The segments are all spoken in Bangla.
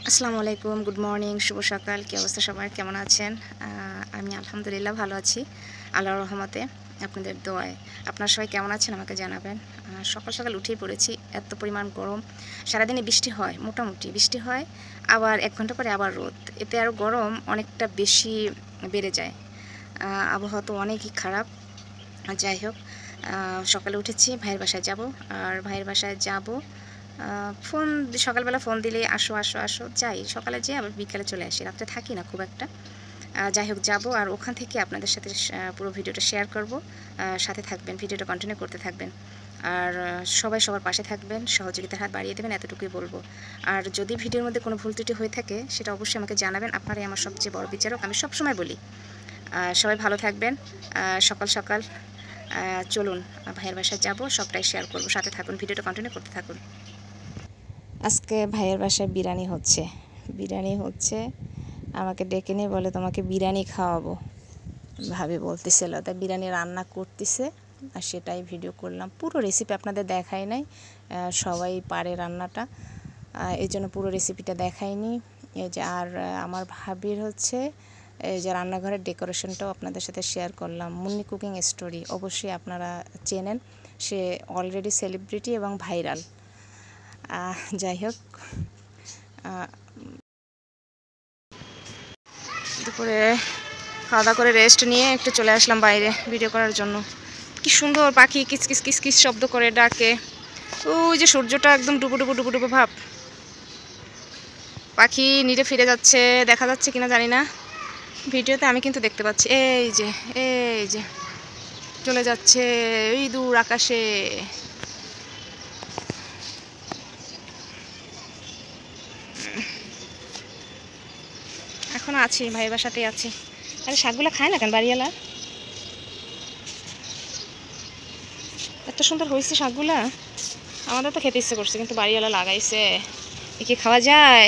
আসসালামু আলাইকুম, গুড মর্নিং, শুভ সকাল। কি অবস্থা সবার, কেমন আছেন? আমি আলহামদুলিল্লাহ ভালো আছি, আল্লাহর রহমতে, আপনাদের দোয়ায়। আপনারা সবাই কেমন আছেন আমাকে জানাবেন। সকাল সকাল উঠেই পড়েছি, এত পরিমাণ গরম। সারাদিনে বৃষ্টি হয়, মোটামুটি বৃষ্টি হয়, আবার 1 ঘন্টা পরে আবার রোদ। এতে আরও গরম অনেকটা বেশি বেড়ে যায়। আবহাওয়া তো অনেকই খারাপ। যাই হোক, সকালে উঠেছি, ভাইয়ের বাসায় যাব। আর ভাইয়ের বাসায় যাব, ফোন সকালবেলা ফোন দিলে আসো আসো আসো যাই, সকালে যেয়ে আবার বিকালে চলে আসি, রাত্রে থাকি না খুব একটা। যাই হোক, যাবো আর ওখান থেকে আপনাদের সাথে পুরো ভিডিওটা শেয়ার করব। সাথে থাকবেন, ভিডিওটা কন্টিনিউ করতে থাকবেন। আর সবাই সবার পাশে থাকবেন, সহযোগিতার হাত বাড়িয়ে দেবেন, এতটুকুই বলবো। আর যদি ভিডিওর মধ্যে কোনো ভুল ত্রুটি হয়ে থাকে সেটা অবশ্যই আমাকে জানাবেন, আপনারাই আমার সবচেয়ে বড় বিচারক, আমি সবসময় বলি। সবাই ভালো থাকবেন। সকাল সকাল চলুন ভাইয়ের বাসায় যাব, সবটাই শেয়ার করব, সাথে থাকুন, ভিডিওটা কন্টিনিউ করতে থাকুন। আজকে ভাইয়ের বাসায় বিরিয়ানি হচ্ছে। আমাকে ডেকে নিয়ে বলে তোমাকে বিরিয়ানি খাওয়াবো, ভাবি বলতেছিল, তাই বিরিয়ানি রান্না করতেছে আর সেটাই ভিডিও করলাম। পুরো রেসিপি আপনাদের দেখাই নাই, সবাই পারে রান্নাটা, এই জন্য পুরো রেসিপিটা দেখাইনি। এই যে আর আমার ভাবির হচ্ছে এই যে রান্নাঘরের ডেকোরেশনটাও আপনাদের সাথে শেয়ার করলাম। মুন্নি কুকিং স্টোরি অবশ্যই আপনারা চেনেন, সে অলরেডি সেলিব্রিটি এবং ভাইরাল। যাই হোক, দুপুরে খাওয়া দাওয়া করে রেস্ট নিয়ে একটু চলে আসলাম বাইরে ভিডিও করার জন্য। কি সুন্দর পাখি কিচকিচ কিচকিচ শব্দ করে ডাকে। ওই যে সূর্যটা একদম ডুবো ডুবো ডুবো ডুবো ভাব, পাখি নিচে ফিরে যাচ্ছে, দেখা যাচ্ছে কিনা জানি না ভিডিওতে, আমি কিন্তু দেখতে পাচ্ছি। এই যে চলে যাচ্ছে ওই দূর আকাশে। এখনো আছি, ভাইয়ের বাসাতেই আছি। আরে শাকগুলো খায় না কেন বাড়িওয়ালা? এত সুন্দর হয়েছে শাকগুলা, আমাদের তো খেতে ইচ্ছে করছে, কিন্তু বাড়িওয়ালা লাগাইছে। এ কি খাওয়া যায়?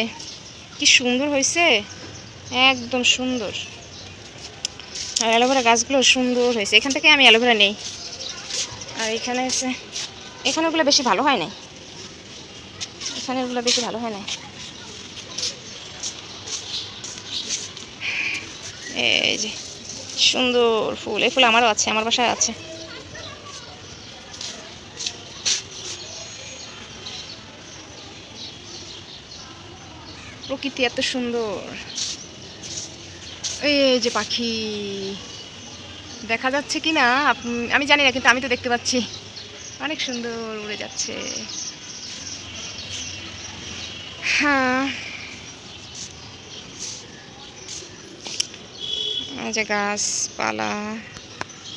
কি সুন্দর হয়েছে, একদম সুন্দর। আর অ্যালোভেরা গাছগুলো সুন্দর হয়েছে, এখান থেকে আমি অ্যালোভেরা নেই। আর এখানে এসে এখানে ওগুলো বেশি ভালো হয় না, এখানে ওগুলো বেশি ভালো হয় না। এই যে সুন্দর ফুল, এই ফুল আমারও আছে, আমার বাসায় আছে। প্রকৃতি এত সুন্দর। এই যে পাখি দেখা যাচ্ছে কি না আমি জানি না, কিন্তু আমি তো দেখতে পাচ্ছি, অনেক সুন্দর উড়ে যাচ্ছে। হ্যাঁ, যে গাছপালা,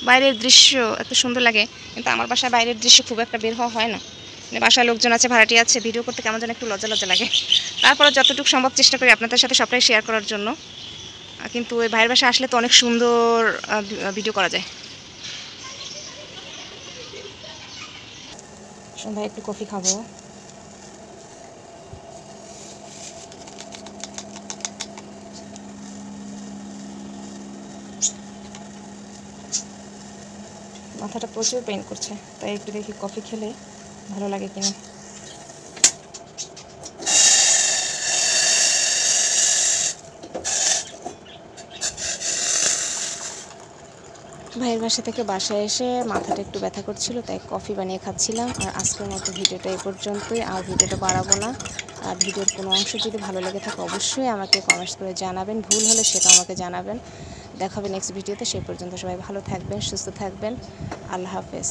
বাইরের দৃশ্য এত সুন্দর লাগে, কিন্তু আমার বাসায় বাইরের দৃশ্য খুব একটা বের হওয়া হয় না। মানে বাসায় লোকজন আছে, ভাড়াটি আছে, ভিডিও করতে কেমন যেন একটু লজ্জা লজ্জা লাগে। তারপরে যতটুকু সম্ভব চেষ্টা করি আপনাদের সাথে সবটাই শেয়ার করার জন্য। কিন্তু ওই ভাইয়ের বাসায় আসলে তো অনেক সুন্দর ভিডিও করা যায়। সন্ধ্যায় একটু কফি খাবো। মাথাটা প্রচুর পেইন করছে, তাই একটু দেখি কফি খেলে ভালো লাগে কিনা। ভাইয়ের বাসা থেকে বাসায় এসে মাথাটা একটু ব্যথা করছিল, তাই কফি বানিয়ে খাচ্ছিলাম। আর আজকের মতো ভিডিওটা এই পর্যন্তই, আর ভিডিওটা বাড়াবো না। আর ভিডিওর কোনো অংশ যদি ভালো লেগে থাকে অবশ্যই আমাকে কমেন্টস করে জানাবেন, ভুল হলে সেটা আমাকে জানাবেন। দেখা হবে নেক্সট ভিডিওতে, সেই পর্যন্ত সবাই ভালো থাকবেন, সুস্থ থাকবেন। আল্লাহ হাফেজ।